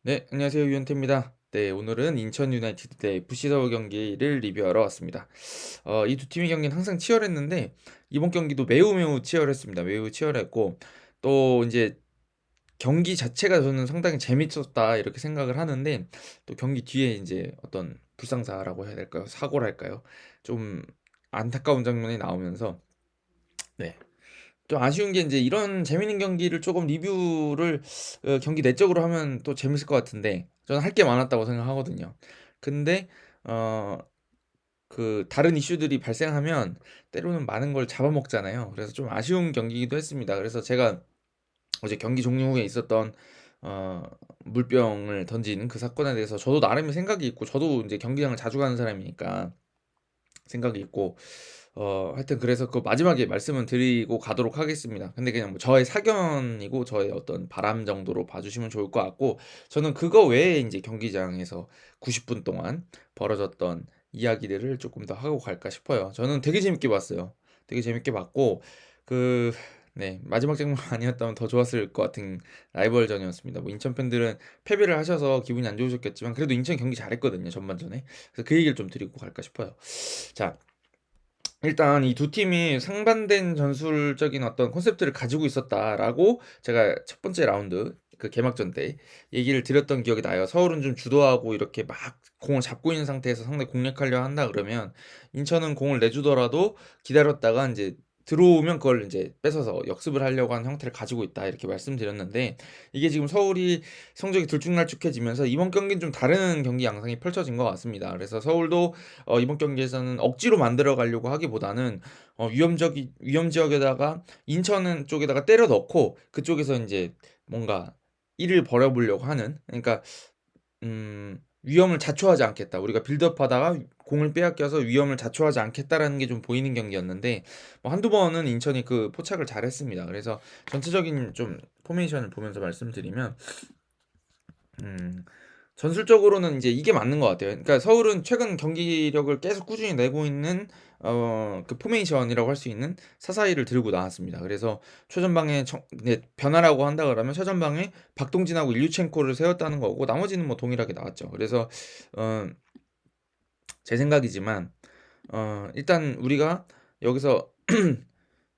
네, 안녕하세요. 유현태입니다. 네, 오늘은 인천 유나이티드 대 FC 서울 경기를 리뷰하러 왔습니다. 이 두 팀의 경기는 항상 치열했는데 이번 경기도 매우 매우 치열했습니다. 매우 치열했고 또 이제 경기 자체가 저는 상당히 재밌었다 이렇게 생각을 하는데 또 경기 뒤에 이제 어떤 불상사라고 해야 될까요? 사고랄까요? 좀 안타까운 장면이 나오면서 네, 좀 아쉬운 게 이제 이런 재밌는 경기를 조금 리뷰를 경기 내적으로 하면 또 재밌을 것 같은데 저는 할 게 많았다고 생각하거든요. 근데 어 다른 이슈들이 발생하면 때로는 많은 걸 잡아먹잖아요. 그래서 좀 아쉬운 경기이기도 했습니다. 그래서 제가 어제 경기 종료 후에 있었던 어 물병을 던진 그 사건에 대해서 저도 나름의 생각이 있고, 저도 이제 경기장을 자주 가는 사람이니까 생각이 있고, 하여튼 그래서 그 마지막에 말씀을 드리고 가도록 하겠습니다. 근데 그냥 뭐 저의 사견이고 저의 어떤 바람 정도로 봐주시면 좋을 것 같고, 저는 그거 외에 이제 경기장에서 90분 동안 벌어졌던 이야기들을 조금 더 하고 갈까 싶어요. 저는 되게 재밌게 봤어요. 되게 재밌게 봤고, 그 네, 마지막 장면 아니었다면 더 좋았을 것 같은 라이벌전이었습니다. 뭐 인천 팬들은 패배를 하셔서 기분이 안 좋으셨겠지만 그래도 인천 경기 잘했거든요, 전반전에. 그래서 그 얘기를 좀 드리고 갈까 싶어요. 자, 일단 이 두 팀이 상반된 전술적인 어떤 콘셉트를 가지고 있었다라고 제가 첫 번째 라운드 그 개막전 때 얘기를 드렸던 기억이 나요. 서울은 좀 주도하고 이렇게 막 공을 잡고 있는 상태에서 상대 공략하려 한다 그러면, 인천은 공을 내주더라도 기다렸다가 이제 들어오면 그걸 이제 뺏어서 역습을 하려고 하는 형태를 가지고 있다 이렇게 말씀드렸는데, 이게 지금 서울이 성적이 들쭉날쭉해지면서 이번 경기는 좀 다른 경기 양상이 펼쳐진 것 같습니다. 그래서 서울도 이번 경기에서는 억지로 만들어 가려고 하기보다는 위험 지역에다가 인천 쪽에다가 때려 넣고 그쪽에서 이제 뭔가 일을 벌여보려고 하는, 그러니까 위험을 자초하지 않겠다. 우리가 빌드업하다가 공을 빼앗겨서 위험을 자초하지 않겠다라는 게 좀 보이는 경기였는데, 뭐 한두 번은 인천이 그 포착을 잘했습니다. 그래서 전체적인 좀 포메이션을 보면서 말씀드리면, 음, 전술적으로는 이제 이게 맞는 것 같아요. 그러니까 서울은 최근 경기력을 계속 꾸준히 내고 있는 그 포메이션이라고 할 수 있는 사사이를 들고 나왔습니다. 그래서 최전방에 네, 변화라고 한다 그러면 최전방에 박동진하고 일류첸코를 세웠다는 거고, 나머지는 뭐 동일하게 나왔죠. 그래서 어, 제 생각이지만 일단 우리가 여기서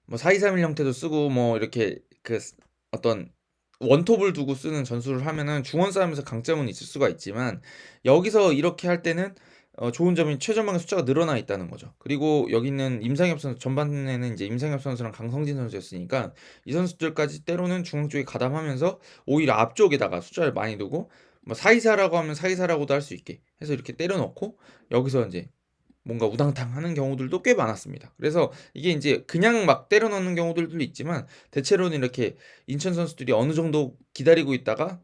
뭐 4-2-3-1 형태도 쓰고 뭐 이렇게 어떤 원톱을 두고 쓰는 전술을 하면은 중원 싸움에서 강점은 있을 수가 있지만, 여기서 이렇게 할 때는 좋은 점이 최전방의 숫자가 늘어나 있다는 거죠. 그리고 여기 있는 임상엽 선수, 전반에는 이제 임상엽 선수랑 강성진 선수였으니까 이 선수들까지 때로는 중앙 쪽에 가담하면서 오히려 앞쪽에다가 숫자를 많이 두고, 뭐 사이사라고 하면 사이사라고도 할 수 있게 해서 이렇게 때려 넣고 여기서 이제 뭔가 우당탕 하는 경우들도 꽤 많았습니다. 그래서 이게 이제 그냥 막 때려 넣는 경우들도 있지만, 대체로는 이렇게 인천 선수들이 어느 정도 기다리고 있다가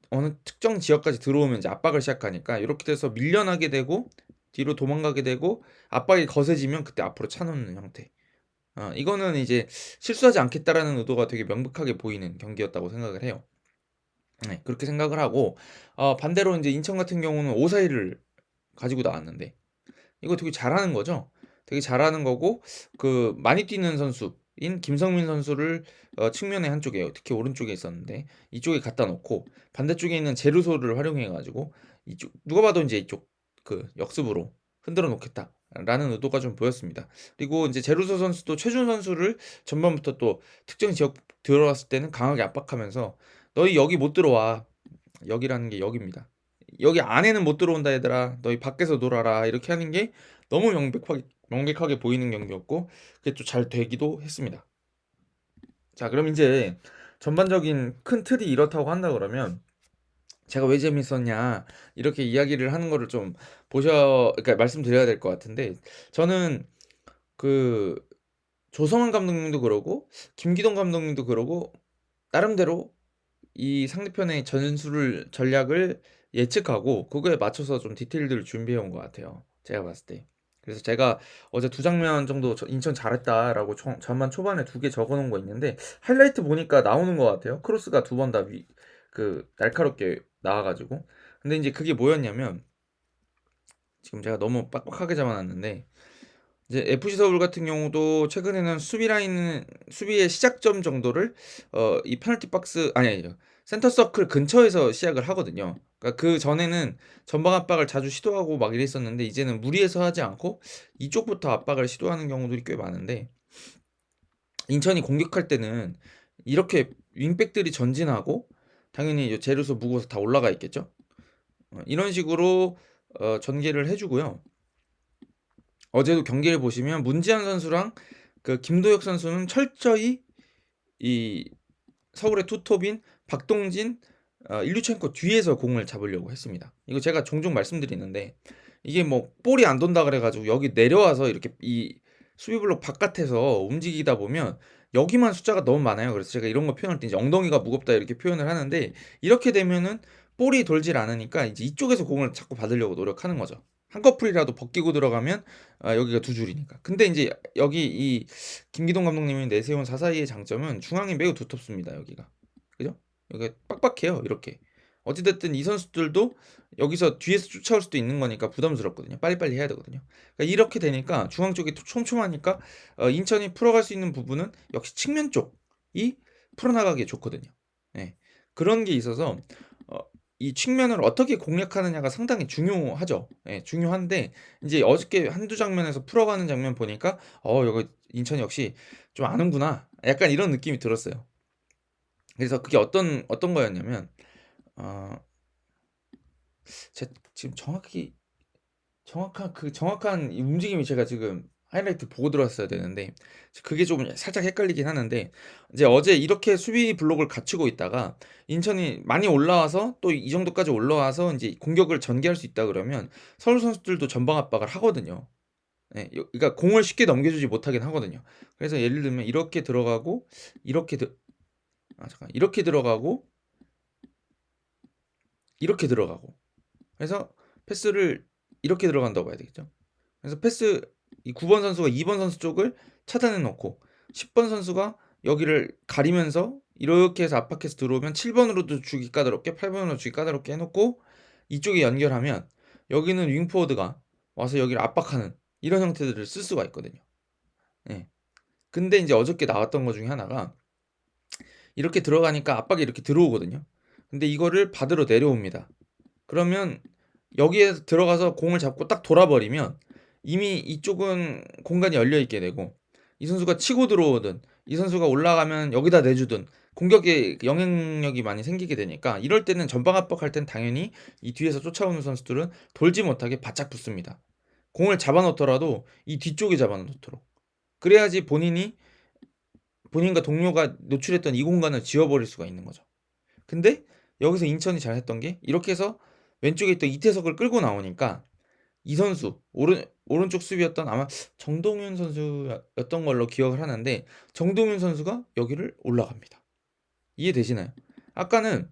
어느 특정 지역까지 들어오면 이제 압박을 시작하니까 이렇게 돼서 밀려나게 되고 뒤로 도망가게 되고 압박이 거세지면 그때 앞으로 차놓는 형태. 이거는 이제 실수하지 않겠다라는 의도가 되게 명백하게 보이는 경기였다고 생각을 해요. 네, 그렇게 생각을 하고, 반대로 이제 인천 같은 경우는 오사이를 가지고 나왔는데 이거 되게 잘하는 거죠. 되게 잘하는 거고, 그 많이 뛰는 선수인 김성민 선수를 측면의 한쪽에, 특히 오른쪽에 있었는데 이쪽에 갖다 놓고 반대쪽에 있는 제루소를 활용해 가지고 이쪽 누가 봐도 이제 이쪽 그 역습으로 흔들어 놓겠다라는 의도가 좀 보였습니다. 그리고 이제 제루소 선수도 최준 선수를 전반부터 또 특정 지역 들어왔을 때는 강하게 압박하면서 너희 여기 못 들어와. 여기라는 게 여기입니다. 여기 안에는 못 들어온다 얘들아. 너희 밖에서 놀아라. 이렇게 하는 게 너무 명백하게 보이는 경기였고, 그게 또 잘 되기도 했습니다. 자, 그럼 이제 전반적인 큰 틀이 이렇다고 한다 그러면 제가 왜 재밌었냐 이렇게 이야기를 하는 거를 좀 그러니까 말씀드려야 될 것 같은데, 저는 그 조성환 감독님도 그러고 김기동 감독님도 그러고 나름대로 이 상대편의 전략을 예측하고 그거에 맞춰서 좀 디테일들을 준비해 온 것 같아요. 제가 봤을 때. 그래서 제가 어제 두 장면 정도 인천 잘했다라고 전반 초반에 두 개 적어 놓은 거 있는데, 하이라이트 보니까 나오는 것 같아요. 크로스가 두 번 다 날카롭게 나와가지고. 근데 이제 그게 뭐였냐면, 지금 제가 너무 빡빡하게 잡아놨는데, 이제 FC 서울 같은 경우도 최근에는 수비의 시작점 정도를 이 페널티 박스 아니 아니죠. 센터 서클 근처에서 시작을 하거든요. 그러니까 그전에는 전방 압박을 자주 시도하고 막 이랬었는데 이제는 무리해서 하지 않고 이쪽부터 압박을 시도하는 경우들이 꽤 많은데 인천이 공격할 때는 이렇게 윙백들이 전진하고 당연히 이 제르소 무고서 다 올라가 있겠죠. 이런 식으로 전개를 해 주고요. 어제도 경기를 보시면 문지한 선수랑 그 김도혁 선수는 철저히 이 서울의 투톱인 박동진, 일류첸코 뒤에서 공을 잡으려고 했습니다. 이거 제가 종종 말씀드리는데 이게 뭐 볼이 안 돈다 그래 가지고 여기 내려와서 이렇게 이 수비 블록 바깥에서 움직이다 보면 여기만 숫자가 너무 많아요. 그래서 제가 이런 거 표현할 때 이제 엉덩이가 무겁다 이렇게 표현을 하는데 이렇게 되면은 볼이 돌질 않으니까 이제 이쪽에서 공을 자꾸 받으려고 노력하는 거죠. 한꺼풀이라도 벗기고 들어가면 여기가 두 줄이니까. 근데 이제 여기 이 김기동 감독님이 내세운 사사이의 장점은 중앙이 매우 두텁습니다. 여기가. 그죠? 여기가 빡빡해요. 이렇게. 어찌됐든 이 선수들도 여기서 뒤에서 쫓아올 수도 있는 거니까 부담스럽거든요. 빨리빨리 해야 되거든요. 그러니까 이렇게 되니까 중앙 쪽이 촘촘하니까 인천이 풀어갈 수 있는 부분은 역시 측면 쪽이 풀어나가기에 좋거든요. 예. 그런 게 있어서 어, 이 측면을 어떻게 공략하느냐가 상당히 중요하죠. 예, 중요한데 이제 어저께 한두 장면에서 풀어가는 장면 보니까 여기 인천이 역시 좀 아는구나. 약간 이런 느낌이 들었어요. 그래서 그게 어떤 거였냐면 어, 지금 정확한 이 움직임이 제가 지금 하이라이트 보고 들어왔어야 되는데 그게 좀 살짝 헷갈리긴 하는데 이제 어제 이렇게 수비 블록을 갖추고 있다가 인천이 많이 올라와서 또 이 정도까지 올라와서 이제 공격을 전개할 수 있다 그러면 서울 선수들도 전방 압박을 하거든요. 예, 그러니까 공을 쉽게 넘겨주지 못하긴 하거든요. 그래서 예를 들면 이렇게 들어가고 이렇게 잠깐 이렇게 들어가고 이렇게 들어가고 그래서 패스를 이렇게 들어간다고 봐야 되겠죠. 그래서 패스 이 9번 선수가 2번 선수 쪽을 차단해 놓고 10번 선수가 여기를 가리면서 이렇게 해서 압박해서 들어오면 7번으로도 주기 까다롭게 8번으로 주기 까다롭게 해놓고 이쪽에 연결하면 여기는 윙포워드가 와서 여기를 압박하는 이런 형태들을 쓸 수가 있거든요. 예. 근데 이제 어저께 나왔던 것 중에 하나가 이렇게 들어가니까 압박이 이렇게 들어오거든요. 근데 이거를 받으러 내려옵니다. 그러면 여기에 들어가서 공을 잡고 딱 돌아버리면 이미 이쪽은 공간이 열려 있게 되고 이 선수가 치고 들어오든 이 선수가 올라가면 여기다 내주든 공격에 영향력이 많이 생기게 되니까 이럴 때는 전방 압박할 땐 당연히 이 뒤에서 쫓아오는 선수들은 돌지 못하게 바짝 붙습니다. 공을 잡아놓더라도 이 뒤쪽에 잡아놓도록. 그래야지 본인과 동료가 노출했던 이 공간을 지워버릴 수가 있는 거죠. 근데 여기서 인천이 잘했던 게 이렇게 해서 왼쪽에 있던 이태석을 끌고 나오니까 이 선수 오른쪽 수비였던 아마 정동윤 선수였던 걸로 기억을 하는데 정동윤 선수가 여기를 올라갑니다. 이해되시나요? 아까는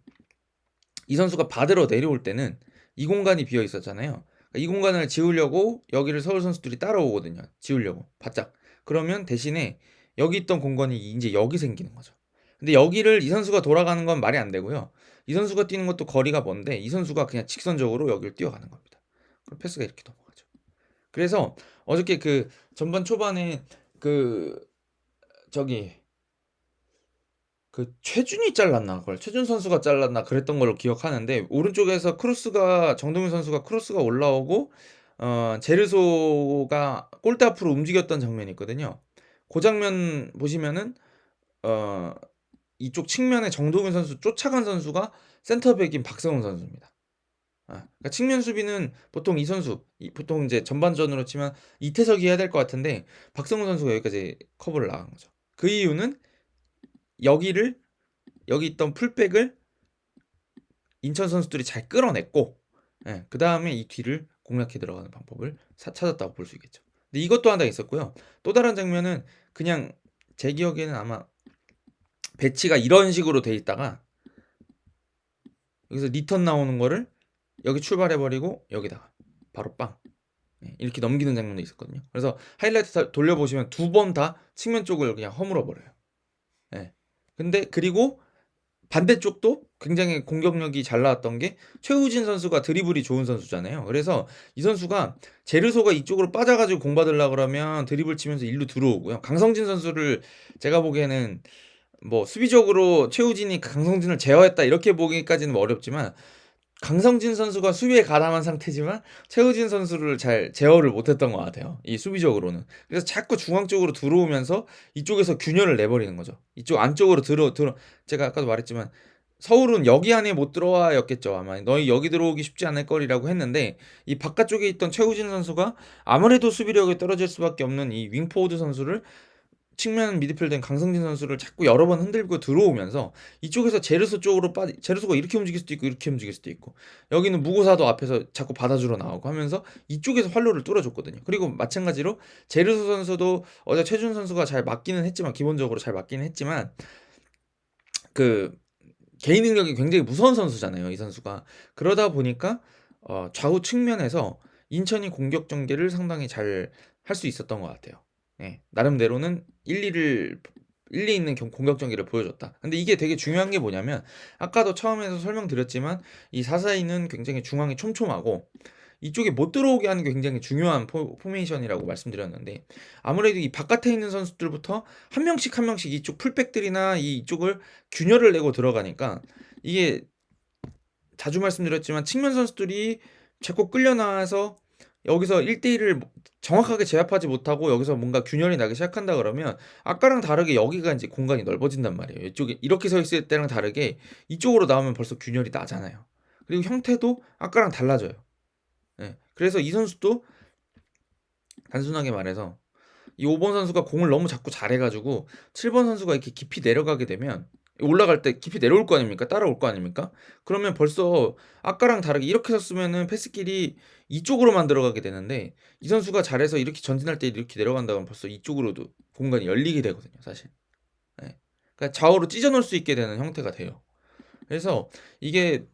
이 선수가 받으러 내려올 때는 이 공간이 비어 있었잖아요. 그러니까 이 공간을 지우려고 여기를 서울 선수들이 따라오거든요. 지우려고 바짝. 그러면 대신에 여기 있던 공간이 이제 여기 생기는 거죠. 근데 여기를 이 선수가 돌아가는 건 말이 안 되고요. 이 선수가 뛰는 것도 거리가 먼데 이 선수가 그냥 직선적으로 여기를 뛰어가는 겁니다. 그럼 패스가 이렇게 넘어가죠. 그래서 어저께 그 전반 초반에 그 저기 그 최준이 잘랐나 그걸 최준 선수가 잘랐나 그랬던 걸로 기억하는데 오른쪽에서 크로스가 정동윤 선수가 크로스가 올라오고 제르소가 골대 앞으로 움직였던 장면이 있거든요. 그 장면 보시면은 어 이쪽 측면에 정동윤 선수 쫓아간 선수가 센터백인 박성훈 선수입니다. 그러니까 측면 수비는 보통 이 선수 보통 이제 전반전으로 치면 이태석이 해야 될 것 같은데 박성훈 선수가 여기까지 커버를 나간 거죠. 그 이유는 여기를 여기 있던 풀백을 인천 선수들이 잘 끌어냈고 그 다음에 이 뒤를 공략해 들어가는 방법을 찾았다고 볼 수 있겠죠. 근데 이것도 하나 있었고요. 또 다른 장면은 그냥 제 기억에는 아마 배치가 이런 식으로 돼 있다가 여기서 리턴 나오는 거를 여기 출발해버리고 여기다가 바로 빵 이렇게 넘기는 장면도 있었거든요. 그래서 하이라이트 돌려보시면 두 번 다 측면 쪽을 그냥 허물어 버려요. 예. 근데 그리고 반대쪽도 굉장히 공격력이 잘 나왔던 게 최우진 선수가 드리블이 좋은 선수잖아요. 그래서 이 선수가 제르소가 이쪽으로 빠져가지고 공 받으려 그러면 드리블 치면서 일로 들어오고요. 강성진 선수를 제가 보기에는 뭐 수비적으로 최우진이 강성진을 제어했다 이렇게 보기까지는 어렵지만 강성진 선수가 수비에 가담한 상태지만 최우진 선수를 잘 제어를 못했던 것 같아요. 이 수비적으로는. 그래서 자꾸 중앙 쪽으로 들어오면서 이쪽에서 균열을 내버리는 거죠. 이쪽 안쪽으로 들어 제가 아까도 말했지만 서울은 여기 안에 못 들어와였겠죠. 아마 너희 여기 들어오기 쉽지 않을 거리라고 했는데 이 바깥쪽에 있던 최우진 선수가 아무래도 수비력이 떨어질 수밖에 없는 이 윙포워드 선수를 측면 미드필더인 강성진 선수를 자꾸 여러 번 흔들고 들어오면서 이쪽에서 제르소 쪽으로 제르소가 이렇게 움직일 수도 있고 이렇게 움직일 수도 있고 여기는 무고사도 앞에서 자꾸 받아주러 나오고 하면서 이쪽에서 활로를 뚫어줬거든요. 그리고 마찬가지로 제르소 선수도 어제 최준 선수가 잘 맞기는 했지만 기본적으로 잘 맞기는 했지만 그 개인 능력이 굉장히 무서운 선수잖아요, 이 선수가. 그러다 보니까 좌우 측면에서 인천이 공격 전개를 상당히 잘 할 수 있었던 것 같아요. 예, 나름대로는 일리 있는 공격 전개를 보여줬다. 근데 이게 되게 중요한 게 뭐냐면 아까도 처음에서 설명드렸지만 이 사사이는 굉장히 중앙이 촘촘하고 이쪽에 못 들어오게 하는 게 굉장히 중요한 포메이션이라고 말씀드렸는데 아무래도 이 바깥에 있는 선수들부터 한 명씩 한 명씩 이쪽 풀백들이나 이쪽을 균열을 내고 들어가니까 이게 자주 말씀드렸지만 측면 선수들이 자꾸 끌려나와서 여기서 1대1을 정확하게 제압하지 못하고 여기서 뭔가 균열이 나기 시작한다 그러면 아까랑 다르게 여기가 이제 공간이 넓어진단 말이에요. 이쪽에 이렇게 서 있을 때랑 다르게 이쪽으로 나오면 벌써 균열이 나잖아요. 그리고 형태도 아까랑 달라져요. 예. 그래서 이 선수도 단순하게 말해서 이 5번 선수가 공을 너무 자꾸 잘해가지고 7번 선수가 이렇게 깊이 내려가게 되면 올라갈 때 깊이 내려올 거 아닙니까? 따라올 거 아닙니까? 그러면 벌써 아까랑 다르게 이렇게 섰으면은 패스길이 이쪽으로만 들어가게 되는데 이 선수가 잘해서 이렇게 전진할 때 이렇게 내려간다면 벌써 이쪽으로도 공간이 열리게 되거든요, 사실. 예. 그러니까 좌우로 찢어 놓을 수 있게 되는 형태가 돼요. 그래서 이게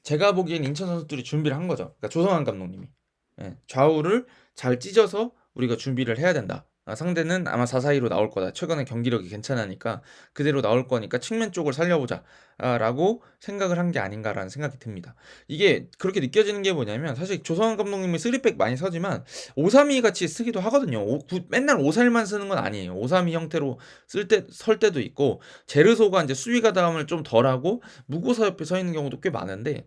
제가 보기엔 인천 선수들이 준비를 한 거죠. 그러니까 조성환 감독님이. 예, 좌우를 잘 찢어서 우리가 준비를 해야 된다. 상대는 아마 4-4-2로 나올 거다. 최근에 경기력이 괜찮으니까 그대로 나올 거니까 측면 쪽을 살려보자. 라고 생각을 한 게 아닌가라는 생각이 듭니다. 이게 그렇게 느껴지는 게 뭐냐면 사실 조성환 감독님이 3백 많이 서지만 5-3-2 같이 쓰기도 하거든요. 맨날 5-4-1만 쓰는 건 아니에요. 5-3-2 형태로 설 때도 있고 제르소가 이제 수비 가담을 좀 덜하고 무고사 옆에 서 있는 경우도 꽤 많은데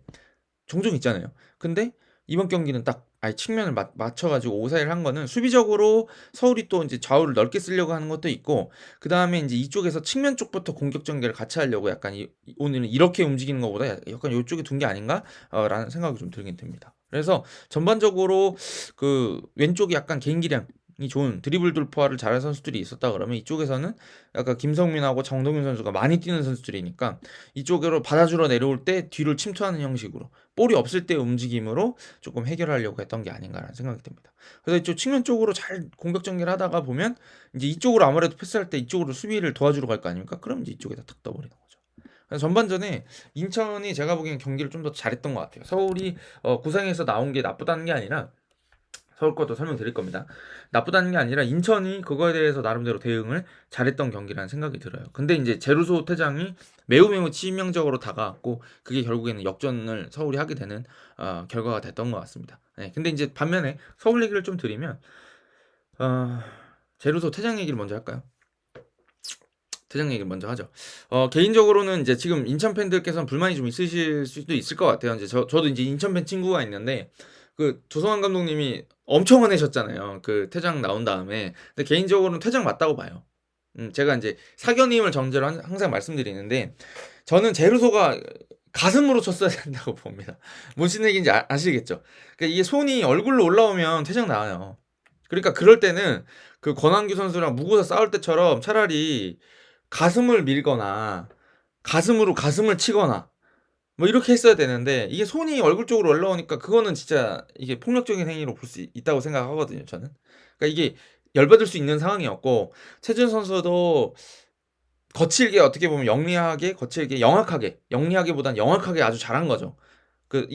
종종 있잖아요. 근데 이번 경기는 딱 아예 측면을 맞춰가지고 5-4-1 한 거는 수비적으로 서울이 또 이제 좌우를 넓게 쓰려고 하는 것도 있고 그 다음에 이제 이쪽에서 측면 쪽부터 공격 전개를 같이 하려고 약간 오늘은 이렇게 움직이는 것보다 약간 이쪽에 둔 게 아닌가 라는 생각이 좀 들긴 듭니다. 그래서 전반적으로 그 왼쪽이 약간 개인 기량이 좋은 드리블 돌파를 잘하는 선수들이 있었다 그러면 이쪽에서는 약간 김성민하고 정동윤 선수가 많이 뛰는 선수들이니까 이쪽으로 받아주러 내려올 때 뒤를 침투하는 형식으로 볼이 없을 때 움직임으로 조금 해결하려고 했던 게 아닌가라는 생각이 듭니다. 그래서 이쪽 측면 쪽으로 잘 공격 전개를 하다가 보면 이제 이쪽으로 아무래도 패스할 때 이쪽으로 수비를 도와주러 갈 거 아닙니까? 그럼 이제 이쪽에다 탁 떠버리는 거죠. 그래서 전반전에 인천이 제가 보기엔 경기를 좀 더 잘했던 것 같아요. 서울이 구상에서 나온 게 나쁘다는 게 아니라 서울 것도 설명드릴 겁니다. 나쁘다는 게 아니라 인천이 그거에 대해서 나름대로 대응을 잘했던 경기라는 생각이 들어요. 근데 이제 제루소 퇴장이 매우 치명적으로 다가왔고 그게 결국에는 역전을 서울이 하게 되는 결과가 됐던 것 같습니다. 네, 근데 이제 반면에 서울 얘기를 좀 드리면 제루소 퇴장 얘기를 먼저 할까요? 퇴장 얘기를 먼저 하죠. 개인적으로는 이제 지금 인천 팬들께서는 불만이 좀 있으실 수도 있을 것 같아요. 이제 저도 이제 인천 팬 친구가 있는데 그 조성환 감독님이 엄청 화내셨잖아요. 그 퇴장 나온 다음에. 근데 개인적으로는 퇴장 맞다고 봐요. 제가 이제 사견임을 전제로 항상 말씀드리는데 저는 제루소가 가슴으로 쳤어야 된다고 봅니다. 무슨 얘기인지 아시겠죠? 그러니까 이게 손이 얼굴로 올라오면 퇴장 나와요. 그러니까 그럴 때는 그 권한규 선수랑 무고사 싸울 때처럼 차라리 가슴을 밀거나 가슴으로 가슴을 치거나 뭐 이렇게 했어야 되는데 이게 손이 얼굴 쪽으로 올라오니까 그거는 진짜 이게 폭력적인 행위로 볼 수 있다고 생각하거든요, 저는. 그러니까 이게 열받을 수 있는 상황이었고 최준 선수도 거칠게 어떻게 보면 영리하게 거칠게 영리하게보단 영악하게 아주 잘한 거죠.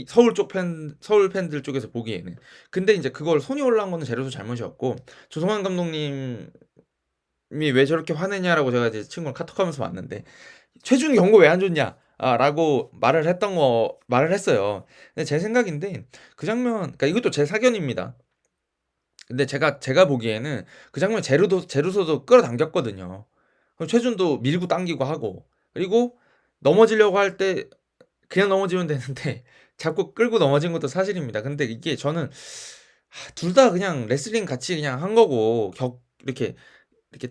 서울 팬들 쪽에서 보기에는. 근데 이제 그걸 손이 올라온 거는 제로도 잘못이었고 조성환 감독님이 왜 저렇게 화내냐라고 제가 이제 친구랑 카톡하면서 왔는데 최준 경고 왜 안 줬냐? 라고 말을 했어요. 근데 제 생각인데 그 장면, 그러니까 이것도 제 사견입니다. 근데 제가 보기에는 그 장면 제루소도 끌어당겼거든요. 그럼 최준도 밀고 당기고 하고, 그리고 넘어지려고 할 때 그냥 넘어지면 되는데 자꾸 끌고 넘어진 것도 사실입니다. 근데 이게 저는 둘 다 그냥 레슬링 같이 그냥 한 거고 이렇게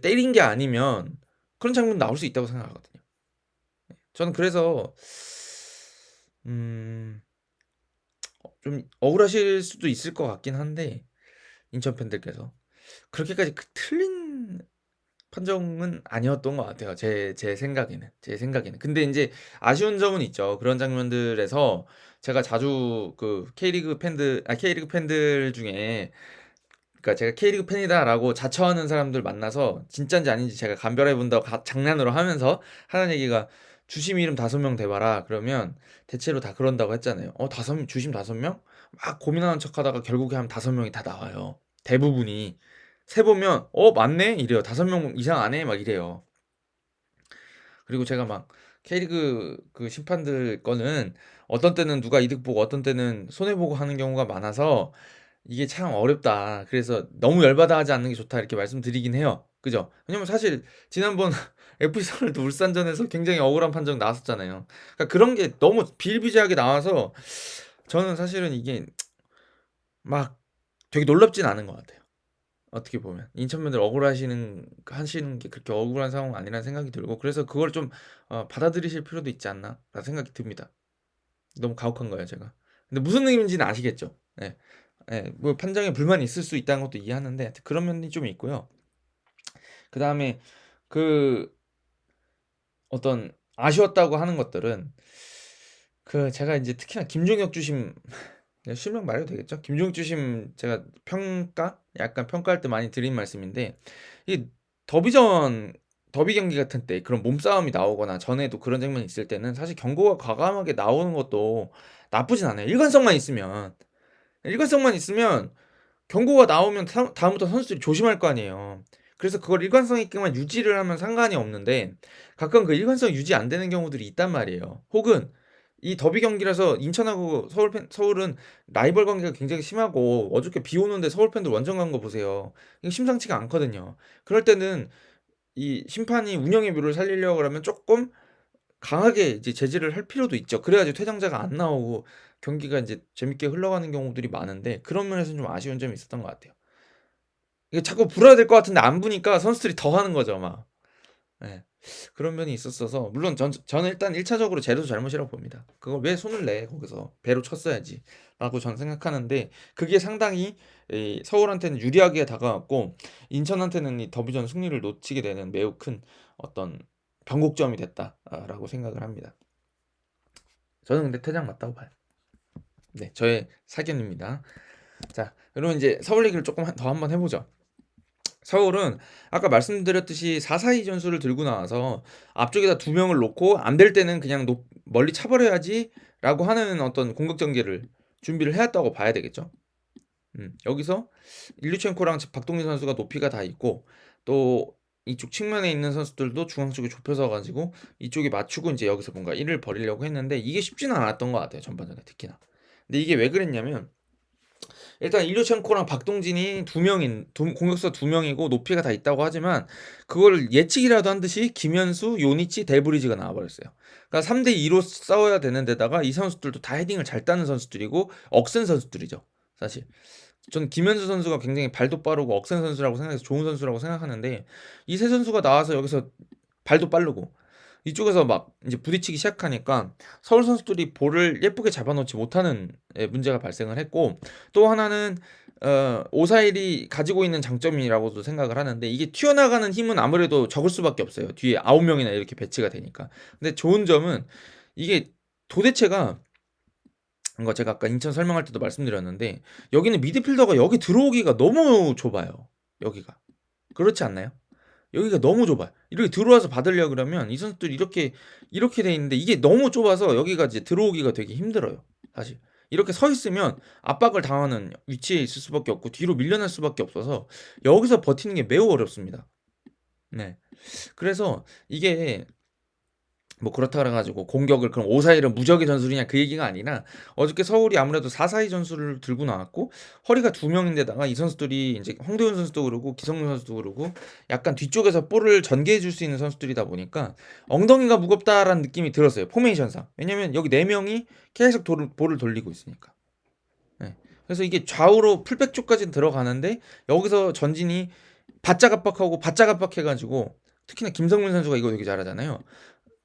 때린 게 아니면 그런 장면 나올 수 있다고 생각하거든요. 저는 그래서 음, 좀 억울하실 수도 있을 것 같긴 한데 인천 팬들께서 그렇게까지 틀린 판정은 아니었던 것 같아요. 제 생각에는. 근데 이제 아쉬운 점은 있죠. 그런 장면들에서 제가 자주 그 K리그 팬들 중에, 그러니까 제가 K리그 팬이다라고 자처하는 사람들 만나서 진짜인지 아닌지 제가 감별해 본다고 장난으로 하면서 하는 얘기가, 주심 이름 5명 대봐라. 그러면 대체로 다 그런다고 했잖아요. 주심 5명? 막 고민하는 척 하다가 결국에 한 5명이 다 나와요. 대부분이. 세보면, 맞네? 이래요. 5명 이상 안 해? 막 이래요. 그리고 제가 막 K리그 그 심판들 거는 어떤 때는 누가 이득 보고 어떤 때는 손해 보고 하는 경우가 많아서 이게 참 어렵다. 그래서 너무 열받아 하지 않는 게 좋다. 이렇게 말씀드리긴 해요. 그죠? 왜냐면 사실 지난번 FC 서울도 울산전에서 굉장히 억울한 판정 나왔었잖아요. 그러니까 그런 게 너무 비일비재하게 나와서 저는 사실은 이게 막 되게 놀랍진 않은 것 같아요. 어떻게 보면 인천분들 하시는 게 그렇게 억울한 상황 아니라는 생각이 들고, 그래서 그걸 좀 받아들이실 필요도 있지 않나라는 생각이 듭니다. 너무 가혹한 거예요, 제가. 근데 무슨 의미인지는 아시겠죠? 예. 예, 뭐 판정에 불만이 있을 수 있다는 것도 이해하는데 하여튼 그런 면이 좀 있고요. 그 다음에 그 어떤 아쉬웠다고 하는 것들은, 그 제가 이제 특히나 김종혁 주심, 실명 말해도 되겠죠? 김종혁 주심 제가 약간 평가할 때 많이 드린 말씀인데, 이 더비전 더비 경기 같은 때 그런 몸싸움이 나오거나 전에도 그런 장면이 있을 때는 사실 경고가 과감하게 나오는 것도 나쁘진 않아요. 일관성만 있으면 경고가 나오면 다음부터 선수들이 조심할 거 아니에요. 그래서 그걸 일관성 있게만 유지를 하면 상관이 없는데, 가끔 그 일관성 유지 안 되는 경우들이 있단 말이에요. 혹은 이 더비 경기라서 인천하고 서울은 라이벌 관계가 굉장히 심하고, 어저께 비 오는데 서울 팬들 원정 간 거 보세요. 이게 심상치가 않거든요. 그럴 때는 이 심판이 운영의 묘를 살리려고 그러면 조금 강하게 이제 제지를 할 필요도 있죠. 그래야지 퇴장자가 안 나오고 경기가 이제 재밌게 흘러가는 경우들이 많은데, 그런 면에서는 좀 아쉬운 점이 있었던 것 같아요. 이게 자꾸 불어야 될 것 같은데 안 부니까 선수들이 더 하는 거죠, 막. 예. 그런 면이 있었어서, 물론 저는 일단 1차적으로 제로도 잘못이라고 봅니다. 그걸 왜 손을 내, 거기서 배로 쳤어야지 라고 저는 생각하는데, 그게 상당히 이 서울한테는 유리하게 다가왔고 인천한테는 이 더비전 승리를 놓치게 되는 매우 큰 어떤 변곡점이 됐다라고 생각을 합니다. 저는 근데 퇴장 맞다고 봐요. 네, 저의 사견입니다. 자, 그러면 이제 서울 얘기를 조금 더 한번 해보죠. 서울은 아까 말씀드렸듯이 4-4-2 전술을 들고 나와서 앞쪽에다 2명을 놓고 안 될 때는 그냥 멀리 차버려야지라고 하는 어떤 공격 전개를 준비를 해왔다고 봐야 되겠죠. 여기서 일류첸코랑 박동진 선수가 높이가 다 있고, 또 이쪽 측면에 있는 선수들도 중앙 쪽에 좁혀서 가지고 이쪽에 맞추고 이제 여기서 뭔가 일을 벌이려고 했는데 이게 쉽지는 않았던 것 같아요, 전반전에 특히나. 근데 이게 왜 그랬냐면, 일단 일류첸코랑 박동진이 공격수 2명이고 높이가 다 있다고 하지만, 그걸 예측이라도 한 듯이 김현수, 요니치, 델브리지가 나와버렸어요. 그러니까 3대2로 싸워야 되는 데다가 이 선수들도 다 헤딩을 잘 따는 선수들이고 억센 선수들이죠, 사실. 저는 김현수 선수가 굉장히 발도 빠르고 억센 선수라고 생각해서 좋은 선수라고 생각하는데, 이 세 선수가 나와서 여기서 발도 빠르고 이쪽에서 막 이제 부딪히기 시작하니까 서울 선수들이 볼을 예쁘게 잡아놓지 못하는 문제가 발생을 했고, 또 하나는 오사일이 가지고 있는 장점이라고도 생각을 하는데, 이게 튀어나가는 힘은 아무래도 적을 수밖에 없어요. 뒤에 9명이나 이렇게 배치가 되니까. 근데 좋은 점은 이게 도대체가, 이거 제가 아까 인천 설명할 때도 말씀드렸는데, 여기는 미드필더가 여기 들어오기가 너무 좁아요. 여기가. 그렇지 않나요? 여기가 너무 좁아요. 이렇게 들어와서 받으려 그러면 이 선수들이 이렇게 돼 있는데, 이게 너무 좁아서 여기가 이제 들어오기가 되게 힘들어요, 사실. 이렇게 서 있으면 압박을 당하는 위치에 있을 수밖에 없고 뒤로 밀려날 수밖에 없어서 여기서 버티는 게 매우 어렵습니다. 네. 그래서 이게 뭐 그렇다 그래 가지고 공격을 그럼 5-4-1은 무적의 전술이냐 그 얘기가 아니라 어저께 서울이 아무래도 4-4-2 전술을 들고 나왔고 허리가 2명인데다가 이 선수들이 인제 황도현 선수도 그러고 기성용 선수도 그러고 약간 뒤쪽에서 볼을 전개해 줄 수 있는 선수들이다 보니까 '엉덩이가 무겁다.'라는 느낌이 들었어요 포메이션상. 왜냐면 여기 4명이 계속 돌을 볼을 돌리고 있으니까. 예. 그래서 이게 좌우로 풀백 쪽까지 들어가는데 여기서 전진이 바짝 압박하고 바짝 압박해 가지고 특히나 김성민 선수가 이거 되게 잘하잖아요.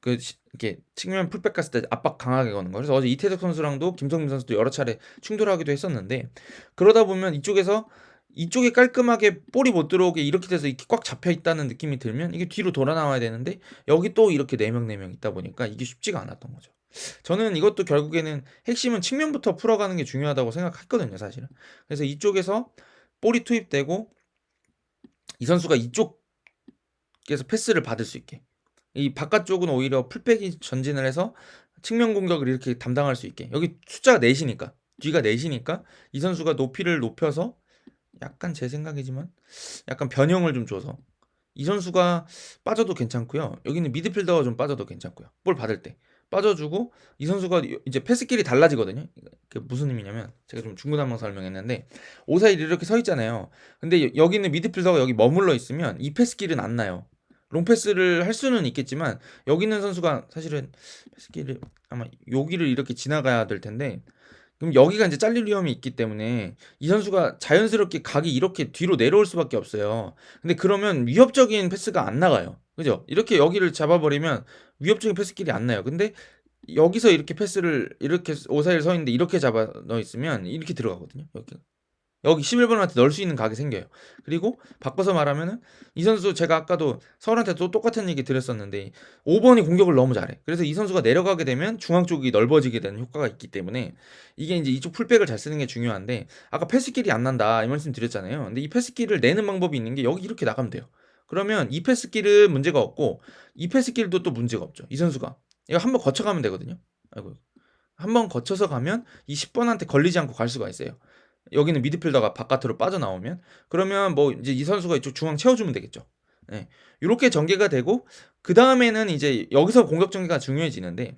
이렇게 측면 풀백 갔을 때 압박 강하게 거는 거. 그래서 어제 이태석 선수랑도 김성민 선수도 여러 차례 충돌하기도 했었는데 그러다 보면 이쪽에 깔끔하게 볼이 못 들어오게 이렇게 돼서 이렇게 꽉 잡혀 있다는 느낌이 들면 이게 뒤로 돌아 나와야 되는데 여기 또 이렇게 4 명 있다 보니까 이게 쉽지가 않았던 거죠. 저는 이것도 결국에는 핵심은 측면부터 풀어가는 게 중요하다고 생각했거든요 사실은. 그래서 이쪽에서 볼이 투입되고 이 선수가 이쪽에서 패스를 받을 수 있게 이 바깥쪽은 오히려 풀백이 전진을 해서 측면 공격을 이렇게 담당할 수 있게 여기 숫자가 넷이니까 뒤가 넷이니까 이 선수가 높이를 높여서 약간 제 생각이지만 약간 변형을 좀 줘서 이 선수가 빠져도 괜찮고요. 여기는 미드필더가 좀 빠져도 괜찮고요. 볼 받을 때 빠져 주고 이 선수가 이제 패스길이 달라지거든요. 그게 무슨 의미냐면 제가 좀 중구난방 설명했는데 5-4-1 이렇게 서 있잖아요. 근데 여기 있는 미드필더가 여기 머물러 있으면 이 패스길은 안 나요. 롱패스를 할 수는 있겠지만 여기 있는 선수가 사실은 패스길을 아마 여기를 이렇게 지나가야 될 텐데 그럼 여기가 인제 잘릴 위험이 있기 때문에 이 선수가 자연스럽게 각이 이렇게 뒤로 내려올 수밖에 없어요. 근데 그러면 위협적인 패스가 안 나가요. 그죠? 이렇게 여기를 잡아 버리면 위협적인 패스길이 안 나요. 근데 여기서 이렇게 패스를 이렇게 5-4-1 서 있는데 이렇게 잡아 넣어 있으면 이렇게 들어가거든요. 여기 11 번한테 넣을 수 있는 각이 생겨요. 그리고 바꿔서 말하면은 이 선수 제가 아까도 서울한테 또 똑같은 얘기 드렸었는데 5 번이 공격을 너무 잘해. 그래서 이 선수가 내려가게 되면 중앙 쪽이 넓어지게 되는 효과가 있기 때문에 이게 인제 이쪽 풀백을 잘 쓰는 게 중요한데 아까 "패스길이 안 난다." 이 말씀 드렸잖아요. 근데 이 패스길을 내는 방법이 있는 게 여기 이렇게 나가면 돼요. 그러면 이 패스길은 문제가 없고 이 패스길도 또 문제가 없죠. 이 선수가 이거 한번 거쳐 가면 되거든요. 아이고. 한번 거쳐서 가면 이 10 번한테 걸리지 않고 갈 수가 있어요. 여기는 미드필더가 바깥으로 빠져나오면 그러면 뭐 인제 이 선수가 이쪽 중앙 채워주면 되겠죠. 예. 요렇게 전개가 되고 그다음에는 이제 여기서 공격 전개가 중요해지는데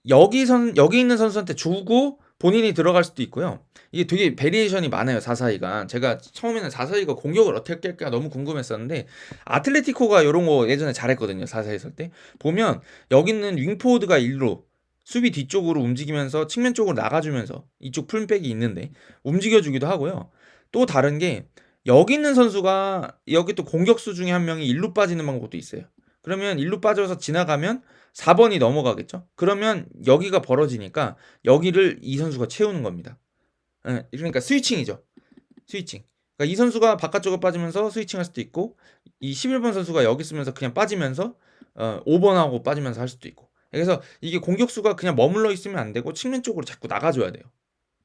여기 있는 선수한테 주고 본인이 들어갈 수도 있고요. 이게 되게 베리에이션이 많아요 4-4-2가. 제가 처음에는 4-4-2가 공격을 어떻게 할까 너무 궁금했었는데 아틀레티코가 요런 거 예전에 잘했거든요 4-4-2 쓸 때. 보면 여기 있는 윙포워드가 일로 수비 뒤쪽으로 움직이면서 측면 쪽으로 나가 주면서 이쪽 풀백이 있는데 움직여 주기도 하고요. 또 다른 게 여기 있는 선수가 여기 또 공격수 중에 한 명이 일로 빠지는 방법도 있어요. 그러면 일로 빠져서 지나가면 4 번이 넘어가겠죠. 그러면 여기가 벌어지니까 여기를 이 선수가 채우는 겁니다. 예. 그러니까 스위칭이죠. 스위칭. 그러니까 이 선수가 바깥쪽으로 빠지면서 스위칭할 수도 있고 이 11번 선수가 여기 있으면서 그냥 빠지면서 5 번하고 빠지면서 할 수도 있고. 그래서 이게 공격수가 그냥 머물러 있으면 안 되고 측면 쪽으로 자꾸 나가 줘야 돼요.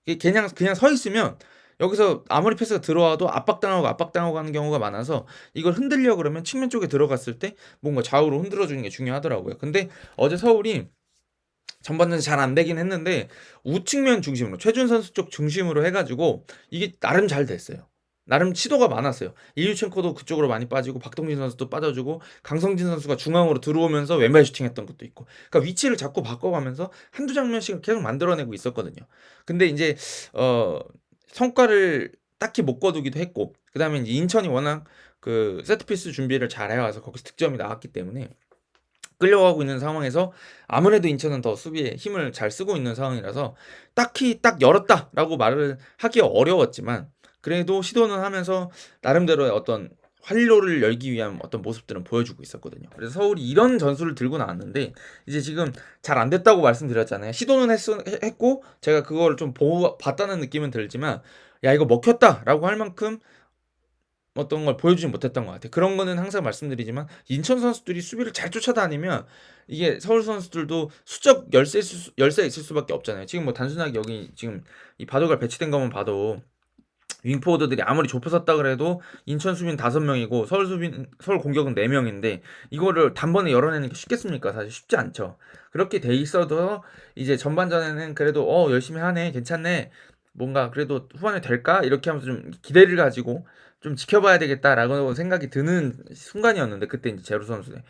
이게 그냥 서 있으면 여기서 아무리 패스가 들어와도 압박당하고 가는 경우가 많아서 이걸 흔들려 그러면 측면 쪽에 들어갔을 때 뭔가 좌우로 흔들어 주는 게 중요하더라고요. 근데 어제 서울이 전반전에 잘 안 되긴 했는데 우측면 중심으로 최준 선수 쪽 중심으로 해 가지고 이게 나름 잘 됐어요. 나름 시도가 많았어요. 일류첸코도 그쪽으로 많이 빠지고 박동진 선수도 빠져 주고 강성진 선수가 중앙으로 들어오면서 왼발 슈팅했던 것도 있고. 그러니까 위치를 자꾸 바꿔가면서 한두 장면씩은 계속 만들어내고 있었거든요. 근데 인제 어 성과를 딱히 못 거두기도 했고 그다음에 인제 인천이 워낙 그 세트피스 준비를 잘해 와서 거기서 득점이 나왔기 때문에 끌려가고 있는 상황에서 아무래도 인천은 더 수비에 힘을 잘 쓰고 있는 상황이라서 딱히 "딱 열었다."라고 말을 하기 어려웠지만 그래도 시도는 하면서 나름대로의 어떤 활로를 열기 위한 어떤 모습들은 보여주고 있었거든요. 그래서 서울이 이런 전술을 들고 나왔는데 이제 지금 잘 안 됐다고 말씀드렸잖아요. 시도는 했고 제가 그거를 좀 봤다는 느낌은 들지만 '야 이거 먹혔다.'라고 할 만큼 어떤 걸 보여주지 못했던 것 같아요. 그런 거는 항상 말씀드리지만 인천 선수들이 수비를 잘 쫓아다니면 이게 서울 선수들도 수적 열세가 있을 수밖에 없잖아요. 지금 뭐 단순하게 여기 지금 이 바둑알 배치된 것만 봐도 윙포워드들이 아무리 좁혀섰다 그래도 인천 수비는 5명이고 서울 공격은 4명인데 이거를 단번에 열어내는 게 쉽겠습니까? 사실 쉽지 않죠. 그렇게 돼 있어도 이제 전반전에는 그래도 '열심히 하네. 괜찮네. 뭔가 그래도 후반에 될까?' 이렇게 하면서 좀 기대를 가지고 '좀 지켜봐야 되겠다.'라고 생각이 드는 순간이었는데 그때 인제 제루 선수의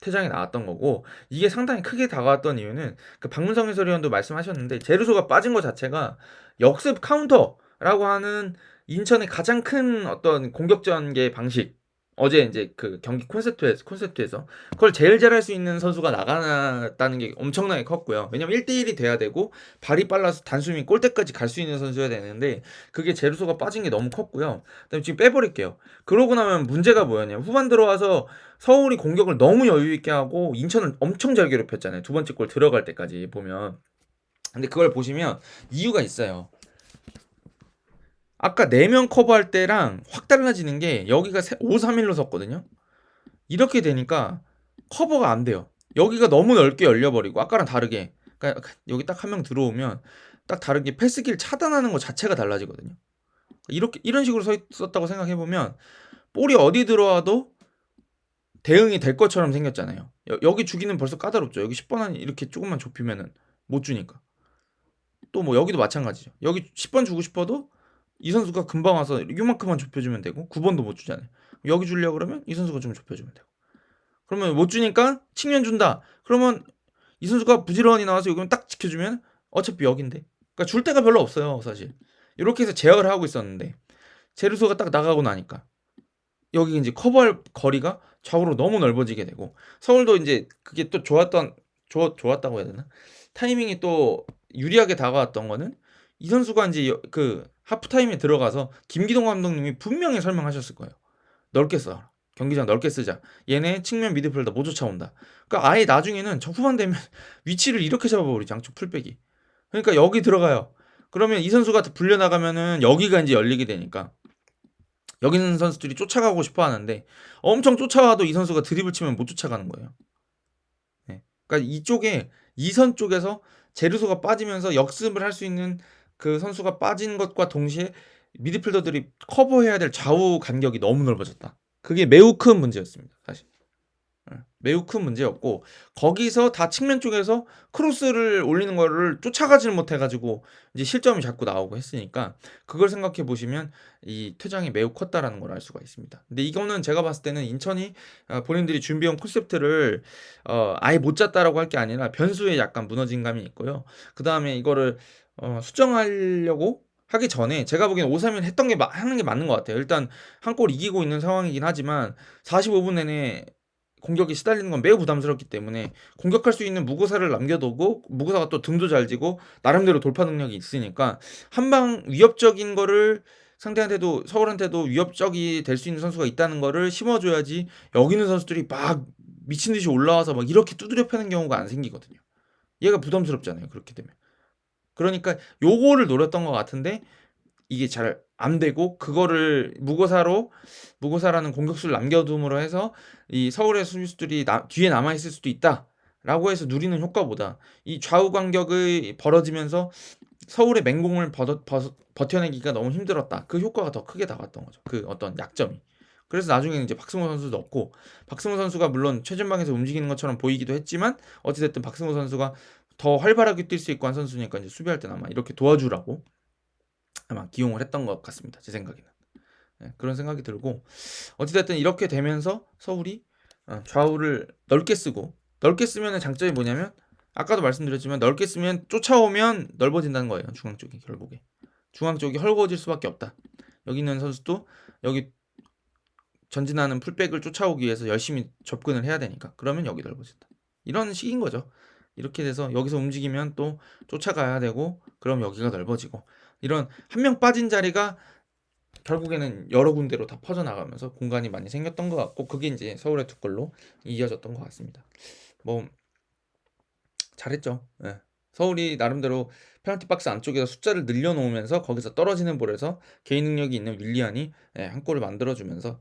퇴장이 나왔던 거고, 이게 상당히 크게 다가왔던 이유는 그 박문성 해설위원도 말씀하셨는데 제르소가 빠진 것 자체가 역습 카운터라고 하는 인천의 가장 큰 어떤 공격 전개 방식, 어제 이제 그 경기 콘셉트에서 그걸 제일 잘할 수 있는 선수가 나갔다는 게 엄청나게 컸고요. 왜냐면 1대1이 돼야 되고 발이 빨라서 단숨이 골대까지 갈 수 있는 선수여야 되는데 그게 제르소가 빠진 게 너무 컸고요. 그다음에 지금 빼버릴게요. 그러고 나면 문제가 뭐였냐면 후반 들어와서 서울이 공격을 너무 여유 있게 하고 인천을 엄청 잘 괴롭혔잖아요. 두 번째 골 들어갈 때까지 보면. 근데 그걸 보시면 이유가 있어요. 아까 4명 커버할 때랑 확 달라지는 게 여기가 5-3-1로 섰거든요. 이렇게 되니까 커버가 안 돼요. 여기가 너무 넓게 열려버리고 아까랑 다르게, 그러니까 여기 딱 한 명 들어오면 딱 다르게 패스길 차단하는 것 자체가 달라지거든요. 이렇게 이런 식으로 썼다고 생각해 보면 볼이 어디 들어와도 대응이 될 것처럼 생겼잖아요. 여기 주기는 벌써 까다롭죠. 여기 10번 안에 이렇게 조금만 좁히면은 못 주니까. 또 뭐 여기도 마찬가지죠. 여기 10번 주고 싶어도 이 선수가 금방 와서 요만큼만 좁혀주면 되고 9번도 못 주잖아요. 여기 주려고 그러면 이 선수가 좀 좁혀주면 되고. 그러면 못 주니까 측면 준다. 그러면 이 선수가 부지런히 나와서 여기만 딱 지켜주면 어차피 여긴데. 그러니까 줄 데가 별로 없어요, 사실. 이렇게 해서 제어를 하고 있었는데 제르소가 딱 나가고 나니까 여기 이제 커버할 거리가 좌우로 너무 넓어지게 되고 서울도 이제 그게 또 좋았다고 해야 되나? 타이밍이 또 유리하게 다가왔던 거는 이 선수가 이제 그 하프타임에 들어가서 김기동 감독님이 분명히 설명하셨을 거예요. 넓게 써. 경기장 넓게 쓰자. 얘네 측면 미드필더 못 쫓아온다. 그러니까 아예 나중에는 저 후반 되면 위치를 이렇게 잡아버리지, 양쪽 풀백이. 그러니까 여기 들어가요. 그러면 이 선수가 불려 나가면은 여기가 이제 열리게 되니까 여기 있는 선수들이 쫓아가고 싶어 하는데 엄청 쫓아와도 이 선수가 드리블 치면 못 쫓아가는 거예요. 네. 그러니까 이쪽에 이선 쪽에서 제르소가 빠지면서 역습을 할 수 있는 그 선수가 빠진 것과 동시에 미드필더들이 커버해야 될 좌우 간격이 너무 넓어졌다. 그게 매우 큰 문제였습니다, 사실. 매우 큰 문제였고 거기서 다 측면 쪽에서 크로스를 올리는 거를 쫓아가지를 못해가지고 이제 실점이 자꾸 나오고 했으니까 그걸 생각해 보시면 이 퇴장이 매우 컸다라는 걸 알 수가 있습니다. 근데 이거는 제가 봤을 때는 인천이 본인들이 준비한 콘셉트를 아예 못 짰다라고 할 게 아니라 변수에 약간 무너진 감이 있고요. 그 다음에 이거를 수정하려고 하기 전에 제가 보기엔 5-3-1 했던 게 하는 게 맞는 것 같아요. 일단 한 골 이기고 있는 상황이긴 하지만 45분 내내 공격이 시달리는 건 매우 부담스럽기 때문에 공격할 수 있는 무고사를 남겨두고 무고사가 또 등도 잘 지고 나름대로 돌파 능력이 있으니까 한방 위협적인 거를 상대한테도 서울한테도 위협적이 될 수 있는 선수가 있다는 거를 심어줘야지 여기 있는 선수들이 막 미친 듯이 올라와서 막 이렇게 두드려 패는 경우가 안 생기거든요. 얘가 부담스럽잖아요. 그렇게 되면. 그러니까 요거를 노렸던 것 같은데 이게 잘 안 되고 그거를 무고사라는 공격수를 남겨둠으로 해서 이 서울의 수비수들이 뒤에 남아 있을 수도 있다라고 해서 누리는 효과보다 이 좌우 간격이 벌어지면서 서울의 맹공을 버텨내기가 너무 힘들었다. 그 효과가 더 크게 나갔던 거죠. 그 어떤 약점이. 그래서 나중에는 이제 박승호 선수도 없고 박승호 선수가 물론 최전방에서 움직이는 것처럼 보이기도 했지만 어찌됐든 박승호 선수가 더 활발하게 뛸 수 있고 한 선수니까 이제 수비할 때는 아마 이렇게 도와주라고 아마 기용을 했던 것 같습니다. 제 생각에는. 네, 그런 생각이 들고 어찌됐든 이렇게 되면서 서울이 좌우를 넓게 쓰고 넓게 쓰면 장점이 뭐냐면 아까도 말씀드렸지만 넓게 쓰면 쫓아오면 넓어진다는 거예요. 중앙 쪽이 결국에. 중앙 쪽이 헐거워질 수밖에 없다. 여기 있는 선수도 여기 전진하는 풀백을 쫓아오기 위해서 열심히 접근을 해야 되니까 그러면 여기 넓어진다. 이런 식인 거죠. 이렇게 돼서 여기서 움직이면 또 쫓아가야 되고 그럼 여기가 넓어지고 이런 한 명 빠진 자리가 결국에는 여러 군데로 다 퍼져나가면서 공간이 많이 생겼던 것 같고 그게 이제 서울의 두 골로 이어졌던 것 같습니다. 뭐 잘했죠. 예. 서울이 나름대로 페널티 박스 안쪽에서 숫자를 늘려놓으면서 거기서 떨어지는 볼에서 개인 능력이 있는 윌리안이 한 골을 만들어주면서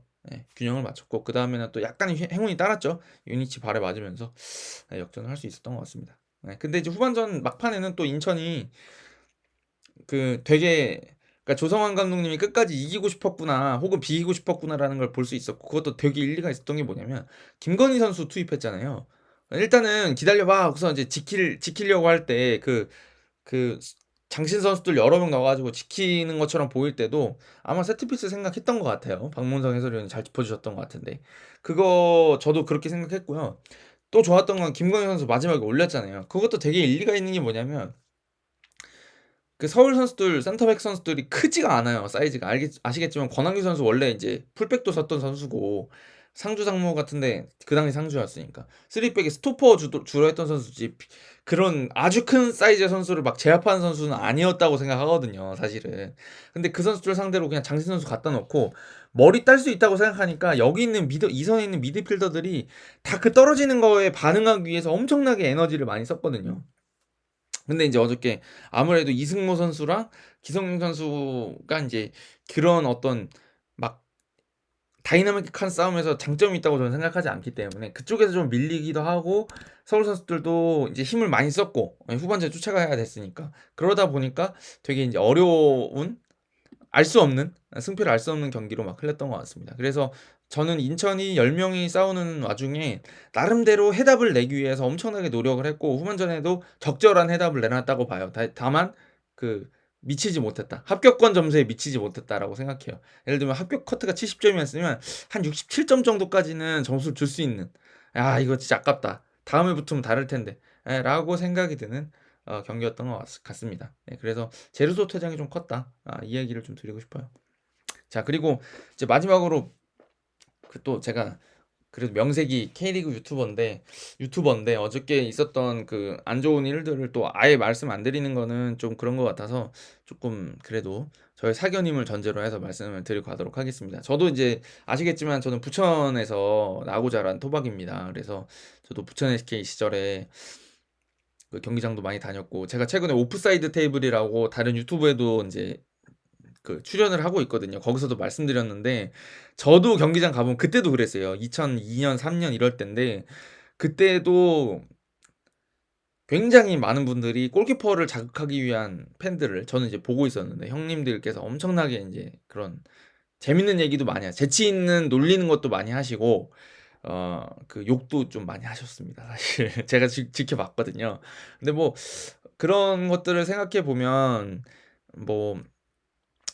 균형을 맞췄고 그 다음에는 또 약간의 행운이 따랐죠. 유니치 발에 맞으면서 역전을 할 수 있었던 것 같습니다. 근데 이제 후반전 막판에는 또 인천이 그 되게 그러니까 조성환 감독님이 끝까지 이기고 싶었구나 혹은 비기고 싶었구나라는 걸 볼 수 있었고 그것도 되게 일리가 있었던 게 뭐냐면 김건희 선수 투입했잖아요. 일단은 기다려봐. 그래서 이제 지키려고 할 때 그 장신 선수들 여러 명 넣어가지고 지키는 것처럼 보일 때도 아마 세트피스 생각했던 것 같아요. 박문성 해설위원이 잘 짚어주셨던 것 같은데 그거 저도 그렇게 생각했고요. 또 좋았던 건 김광현 선수 마지막에 올렸잖아요. 그것도 되게 일리가 있는 게 뭐냐면 그 서울 선수들 센터백 선수들이 크지가 않아요. 사이즈가 아시겠지만 권한규 선수 원래 이제 풀백도 섰던 선수고 상주 상무 같은데 그 당시 상주였으니까 쓰리백에 스토퍼 주로 했던 선수지 그런 아주 큰 사이즈의 선수를 막 제압하는 선수는 아니었다고 생각하거든요, 사실은. 근데 그 선수들 상대로 그냥 장신 선수 갖다 놓고 머리 딸 수 있다고 생각하니까 여기 있는 이선에 있는 미드필더들이 다 그 떨어지는 거에 반응하기 위해서 엄청나게 에너지를 많이 썼거든요. 근데 이제 어저께 아무래도 이승모 선수랑 기성용 선수가 이제 그런 어떤 막 다이나믹한 싸움에서 장점이 있다고 저는 생각하지 않기 때문에 그쪽에서 좀 밀리기도 하고 서울 선수들도 이제 힘을 많이 썼고 후반전에 쫓아가야 됐으니까 그러다 보니까 되게 이제 어려운 알 수 없는 승패를 알 수 없는 경기로 막 흘렀던 것 같습니다. 그래서 저는 인천이 10명이 싸우는 와중에 나름대로 해답을 내기 위해서 엄청나게 노력을 했고 후반전에도 적절한 해답을 내놨다고 봐요. 다만 그 미치지 못했다. 합격권 점수에 미치지 못했다라고 생각해요. 예를 들면 합격 커트가 70점이었으면 한 67점 정도까지는 점수를 줄 수 있는 이거 진짜 아깝다. 다음에 붙으면 다를 텐데 라고 생각이 드는 경기였던 것 같습니다. 그래서 제르소 퇴장이 좀 컸다. 이 얘기를 좀 드리고 싶어요. 자, 그리고 이제 마지막으로 그 또 제가 그래도 명색이 K리그 유튜버인데 어저께 있었던 그 안 좋은 일들을 또 아예 말씀 안 드리는 거는 좀 그런 것 같아서 조금 그래도 저의 사견임을 전제로 해서 말씀을 드리고 가도록 하겠습니다. 저도 이제 아시겠지만 저는 부천에서 나고 자란 토박입니다. 그래서 저도 부천 SK 시절에 그 경기장도 많이 다녔고 제가 최근에 오프사이드 테이블이라고 다른 유튜브에도 이제 그 출연을 하고 있거든요. 거기서도 말씀드렸는데 저도 경기장 가보면 그때도 그랬어요. 2002년, 3년 이럴 때인데 그때도 굉장히 많은 분들이 골키퍼를 자극하기 위한 팬들을 저는 이제 보고 있었는데 형님들께서 엄청나게 이제 그런 재밌는 얘기도 많이 재치 있는 놀리는 것도 많이 하시고 그 욕도 좀 많이 하셨습니다. 사실 제가 지켜봤거든요. 근데 뭐 그런 것들을 생각해 보면 뭐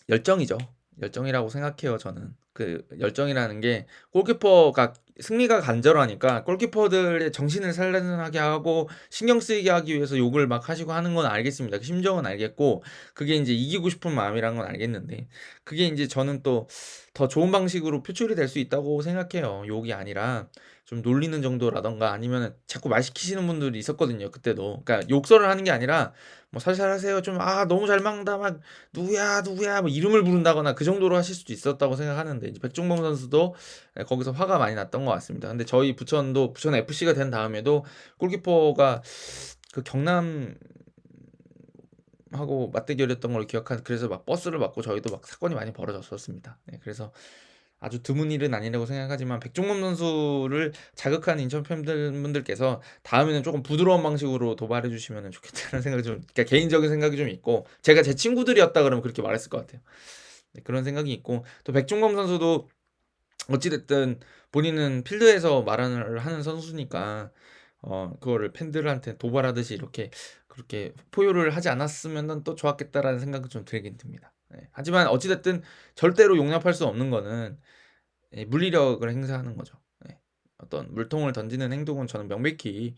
열정이죠. 열정이라고 생각해요, 저는. 그 열정이라는 게 골키퍼가 승리가 간절하니까 골키퍼들의 정신을 산란하게 하고 신경 쓰이게 하기 위해서 욕을 막 하시고 하는 건 알겠습니다. 그 심정은 알겠고 그게 이제 이기고 싶은 마음이란 건 알겠는데 그게 이제 저는 또 더 좋은 방식으로 표출이 될 수 있다고 생각해요. 욕이 아니라 좀 놀리는 정도라던가 아니면 자꾸 말 시키시는 분들이 있었거든요. 그때도. 그러니까 욕설을 하는 게 아니라 뭐 살살 하세요. 좀 너무 잘 막는다. 막 누구야 뭐 이름을 부른다거나 그 정도로 하실 수도 있었다고 생각하는데 이제 백종범 선수도 거기서 화가 많이 났던 것 같습니다. 근데 저희 부천도 부천 FC가 된 다음에도 골키퍼가 그 경남 하고 맞대결했던 걸 기억한 그래서 막 버스를 맞고 저희도 막 사건이 많이 벌어졌었습니다. 그래서 아주 드문 일은 아니라고 생각하지만 백종범 선수를 자극한 인천 팬분들께서 다음에는 조금 부드러운 방식으로 도발해 주시면 좋겠다는 생각이 좀 그러니까 개인적인 생각이 좀 있고 제가 제 친구들이었다 그러면 그렇게 말했을 것 같아요. 그런 생각이 있고 또 백종범 선수도 어찌됐든 본인은 필드에서 말을 하는 선수니까 그거를 팬들한테 도발하듯이 이렇게 그렇게 포효를 하지 않았으면 또 좋았겠다라는 생각이 좀 들긴 듭니다. 하지만 어찌됐든 절대로 용납할 수 없는 거는 물리력을 행사하는 거죠. 어떤 물통을 던지는 행동은 저는 명백히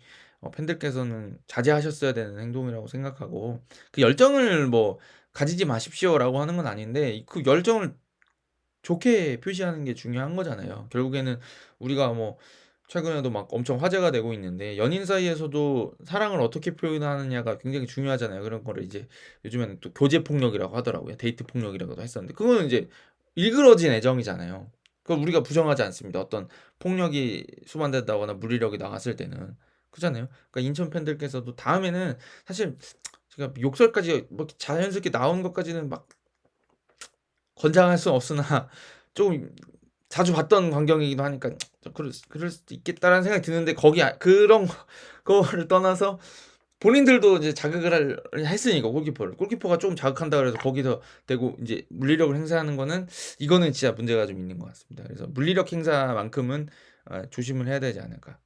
팬들께서는 자제하셨어야 되는 행동이라고 생각하고 그 열정을 뭐 가지지 마십시오라고 하는 건 아닌데 그 열정을 좋게 표시하는 게 중요한 거잖아요. 결국에는 우리가 뭐 최근에도 막 엄청 화제가 되고 있는데 연인 사이에서도 사랑을 어떻게 표현하느냐가 굉장히 중요하잖아요. 그런 거를 이제 요즘에는 또 교제 폭력이라고 하더라고요. 데이트 폭력이라고도 했었는데 그거는 이제 일그러진 애정이잖아요. 그걸 우리가 부정하지 않습니다. 어떤 폭력이 수반된다거나 물리력이 나갔을 때는 그잖아요. 그러니까 인천 팬들께서도 다음에는 사실 제가 욕설까지 뭐 자연스럽게 나오는 것까지는 막 권장할 수는 없으나 좀 자주 봤던 광경이기도 하니까 좀 그럴 수도 있겠다라는 생각이 드는데 거기 그런 거를 떠나서 본인들도 이제 자극을 했으니까 골키퍼가 좀 자극한다 그래서 거기서 대고 이제 물리력을 행사하는 거는 이거는 진짜 문제가 좀 있는 것 같습니다. 그래서 물리력 행사만큼은 조심을 해야 되지 않을까.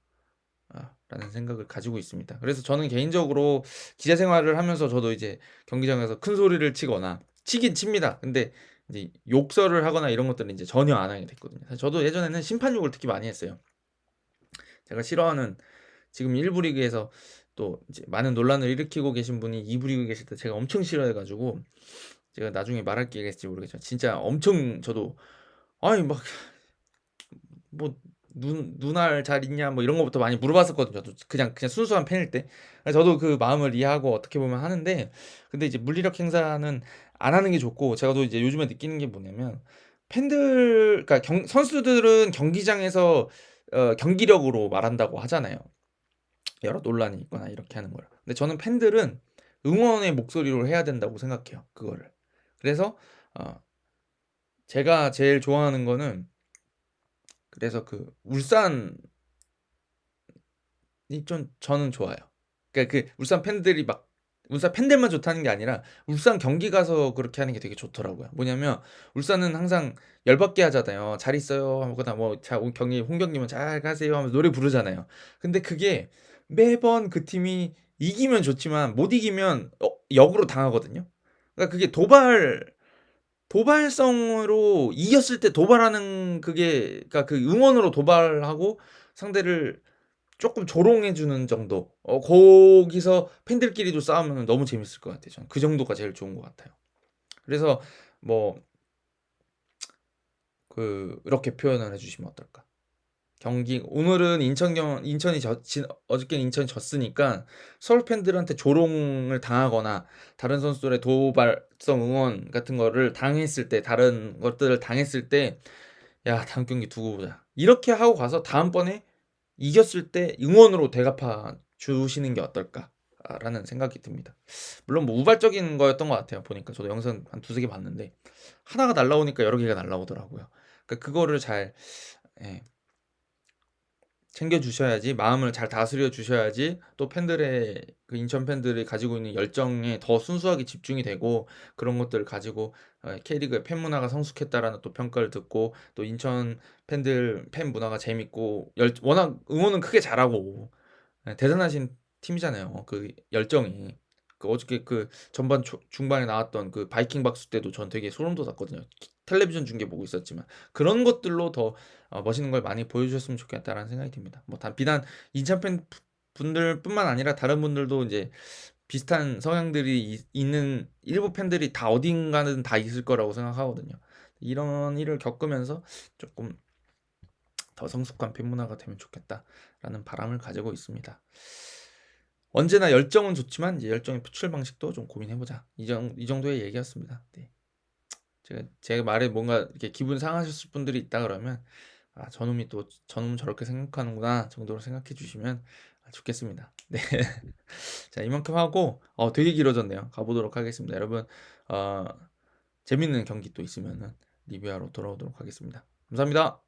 라는 생각을 가지고 있습니다. 그래서 저는 개인적으로 기자 생활을 하면서 저도 이제 경기장에서 큰 소리를 치거나 치긴 칩니다. 근데 이제 욕설을 하거나 이런 것들은 이제 전혀 안 하게 됐거든요. 사실 저도 예전에는 심판 욕을 특히 많이 했어요. 제가 싫어하는 지금 1부 리그에서 또 이제 많은 논란을 일으키고 계신 분이 2부 리그 계실 때 제가 엄청 싫어해 가지고 제가 나중에 말할 기회가 있을지 모르겠지만 진짜 엄청 저도 아니 막 뭐 눈알 잘 있냐 뭐 이런 거부터 많이 물어봤었거든요. 저도 그냥 순수한 팬일 때. 저도 그 마음을 이해하고 어떻게 보면 하는데 근데 이제 물리력 행사는 안 하는 게 좋고 제가 또 이제 요즘에 느끼는 게 뭐냐면 팬들 그러니까 선수들은 경기장에서 경기력으로 말한다고 하잖아요. 여러 논란이 있거나 이렇게 하는 걸. 근데 저는 팬들은 응원의 목소리로 해야 된다고 생각해요. 그거를. 그래서 어 제가 제일 좋아하는 거는 그래서 그 울산이 좀 저는 좋아요. 그러니까 그 울산 팬들이 막 울산 팬들만 좋다는 게 아니라 울산 경기 가서 그렇게 하는 게 되게 좋더라고요. 뭐냐면 울산은 항상 열받게 하잖아요. "잘 있어요." 하거나 뭐 자 경기 홈 경기면 "잘 가세요." 하면서 노래 부르잖아요. 근데 그게 매번 그 팀이 이기면 좋지만 못 이기면 역으로 당하거든요. 그러니까 그게 도발성으로 이겼을 때 도발하는 그게 그러니까 그 응원으로 도발하고 상대를 쪼끔 조롱해 주는 정도. 거기서 팬들끼리도 싸우면은 너무 재밌을 것 같아요 저는. 그 정도가 제일 좋은 것 같아요. 그래서 뭐 이렇게 표현을 해 주시면 어떨까? 경기 오늘은 인천이 어저께는 인천이 졌으니까 서울 팬들한테 조롱을 당하거나 다른 선수들의 도발성 응원 같은 거를 당했을 때 다른 것들을 당했을 때 '야 다음 경기 두고 보자.' 이렇게 하고 가서 다음번에 이겼을 때 응원으로 대갚아 주시는 게 어떨까라는 생각이 듭니다. 물론 뭐 우발적인 거였던 것 같아요. 보니까 저도 영상 한 두세 개 봤는데 하나가 날라오니까 여러 개가 날라오더라고요. 그러니까 그거를 잘 예 챙겨 주셔야지 마음을 잘 다스려 주셔야지 또 팬들의 그 인천 팬들이 가지고 있는 열정에 더 순수하게 집중이 되고 그런 것들을 가지고 K리그의 팬 문화가 성숙했다라는 또 평가를 듣고 또 인천 팬들 팬 문화가 재밌고 워낙 응원은 크게 잘하고 대단하신 팀이잖아요. 그 열정이. 그 어저께 그 전반 중반에 나왔던 그 바이킹 박수 때도 전 되게 소름 돋았거든요. 텔레비전 중계 보고 있었지만 그런 것들로 더 멋있는 걸 많이 보여주셨으면 좋겠다라는 생각이 듭니다. 뭐 비단 인천 팬 분들뿐만 아니라 다른 분들도 이제 비슷한 성향들이 있는 일부 팬들이 다 어딘가는 다 있을 거라고 생각하거든요. 이런 일을 겪으면서 조금 더 성숙한 팬 문화가 되면 좋겠다라는 바람을 가지고 있습니다. 언제나 열정은 좋지만 이제 열정의 표출 방식도 좀 고민해 보자. 이 정도의 얘기였습니다. 네. 제 말에 뭔가 이렇게 기분 상하셨을 분들이 있다 그러면 '아 저놈이 또 저놈은 저렇게 생각하는구나.' 정도로 생각해 주시면 좋겠습니다. 네. 자 이만큼 하고 되게 길어졌네요. 가 보도록 하겠습니다. 여러분 어 재밌는 경기 또 있으면은 리뷰하러 돌아오도록 하겠습니다. 감사합니다.